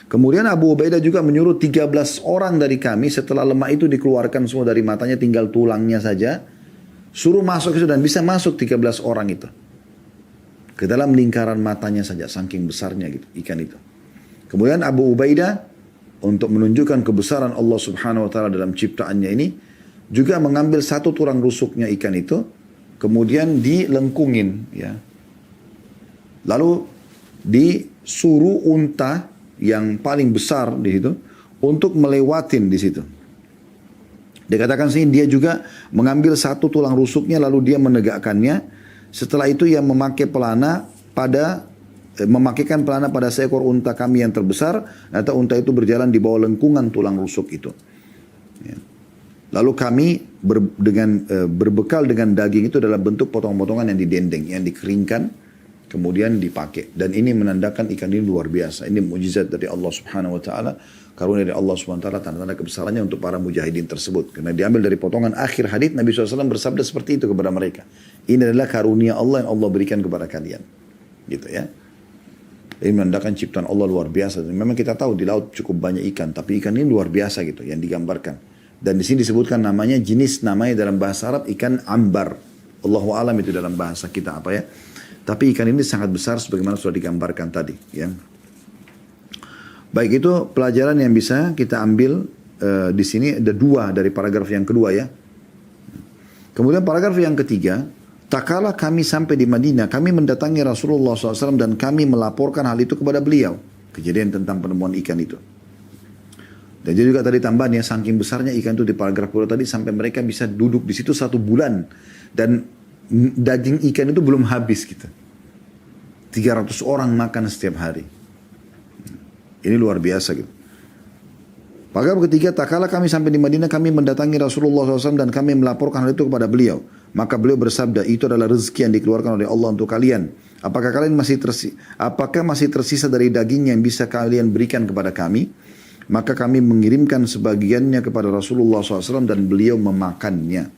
Kemudian Abu Ubaidah juga menyuruh 13 orang dari kami setelah lemak itu dikeluarkan semua dari matanya tinggal tulangnya saja. Suruh masuk itu dan bisa masuk 13 orang itu. Ke dalam lingkaran matanya saja saking besarnya gitu ikan itu. Kemudian Abu Ubaidah untuk menunjukkan kebesaran Allah Subhanahu wa taala dalam ciptaannya ini juga mengambil satu tulang rusuknya ikan itu kemudian dilengkungin ya. Lalu disuruh unta yang paling besar di situ untuk melewatin di situ. Dikatakan sini dia juga mengambil satu tulang rusuknya lalu dia menegakkannya. Setelah itu ia memakaikan pelana pada seekor unta kami yang terbesar atau unta itu berjalan di bawah lengkungan tulang rusuk itu. Ya. Lalu kami berbekal dengan daging itu dalam bentuk potong-potongan yang didendeng, yang dikeringkan. Kemudian dipakai. Dan ini menandakan ikan ini luar biasa. Ini mujizat dari Allah Subhanahu wa taala, karunia dari Allah Subhanahu wa taala, tanda-tanda kebesarannya untuk para mujahidin tersebut. Karena diambil dari potongan akhir hadits Nabi SAW bersabda seperti itu kepada mereka. Ini adalah karunia Allah yang Allah berikan kepada kalian. Gitu ya. Ini menandakan ciptaan Allah luar biasa. Dan memang kita tahu di laut cukup banyak ikan, tapi ikan ini luar biasa gitu yang digambarkan. Dan di sini disebutkan namanya namanya dalam bahasa Arab ikan ambar. Allahu alam itu dalam bahasa kita apa ya. Tapi ikan ini sangat besar sebagaimana sudah digambarkan tadi. Ya. Baik, itu pelajaran yang bisa kita ambil di sini ada 2 dari paragraf yang kedua ya. Kemudian paragraf yang ketiga, tak kala kami sampai di Madinah, kami mendatangi Rasulullah SAW dan kami melaporkan hal itu kepada beliau. Kejadian tentang penemuan ikan itu. Dan dia juga tadi tambahannya, saking besarnya ikan itu di paragraf kedua tadi sampai mereka bisa duduk di situ 1 bulan. Dan daging ikan itu belum habis gitu. 300 orang makan setiap hari. Ini luar biasa gitu. Paragraf ketiga, tak kala kami sampai di Madinah, kami mendatangi Rasulullah SAW dan kami melaporkan hal itu kepada beliau. Maka beliau bersabda, itu adalah rezeki yang dikeluarkan oleh Allah untuk kalian. Apakah masih tersisa dari daging yang bisa kalian berikan kepada kami? Maka kami mengirimkan sebagiannya kepada Rasulullah SAW dan beliau memakannya.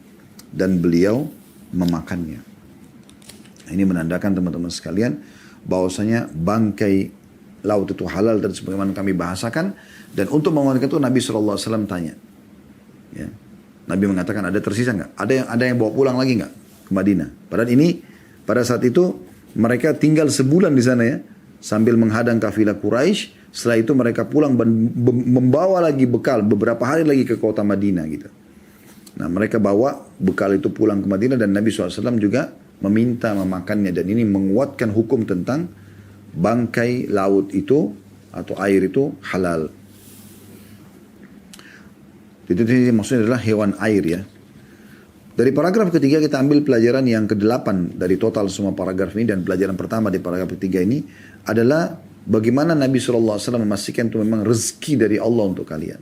Ini menandakan teman-teman sekalian bahwasanya bangkai laut itu halal dan sebagaimana kami bahasakan. Dan untuk mengeluarkan itu Nabi SAW tanya. Ya. Nabi mengatakan ada tersisa nggak? Ada yang bawa pulang lagi nggak ke Madinah? Padahal ini pada saat itu mereka tinggal sebulan di sana ya. Sambil menghadang kafilah Quraisy. Setelah itu mereka pulang membawa lagi bekal beberapa hari lagi ke kota Madinah gitu. Nah mereka bawa bekal itu pulang ke Madinah dan Nabi SAW juga meminta memakannya. Dan ini menguatkan hukum tentang bangkai laut itu atau air itu halal. Itu maksudnya adalah hewan air ya. Dari paragraf ketiga kita ambil pelajaran yang ke-8 dari total semua paragraf ini. Dan pelajaran pertama di paragraf ketiga ini adalah bagaimana Nabi SAW memastikan itu memang rezeki dari Allah untuk kalian.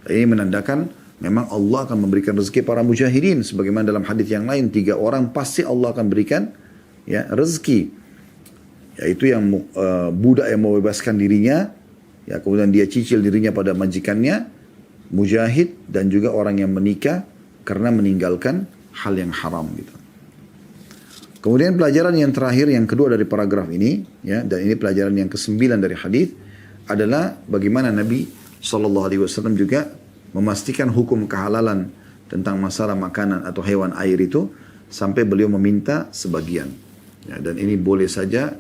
Ini menandakan memang Allah akan memberikan rezeki para mujahidin. Sebagaimana dalam hadis yang lain, 3 orang pasti Allah akan berikan ya, rezeki. Yaitu yang budak yang membebaskan dirinya, ya, kemudian dia cicil dirinya pada majikannya, mujahid, dan juga orang yang menikah karena meninggalkan hal yang haram gitu. Kemudian pelajaran yang terakhir, yang kedua dari paragraf ini, ya, dan ini pelajaran yang ke-9 dari hadis adalah bagaimana Nabi SAW juga memastikan hukum kehalalan tentang masalah makanan atau hewan air itu sampai beliau meminta sebagian. Ya, dan ini boleh saja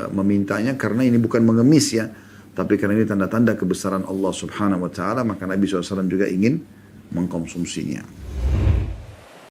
memintanya karena ini bukan mengemis ya, tapi karena ini tanda-tanda kebesaran Allah Subhanahu wa taala, maka Nabi SAW juga ingin mengkonsumsinya.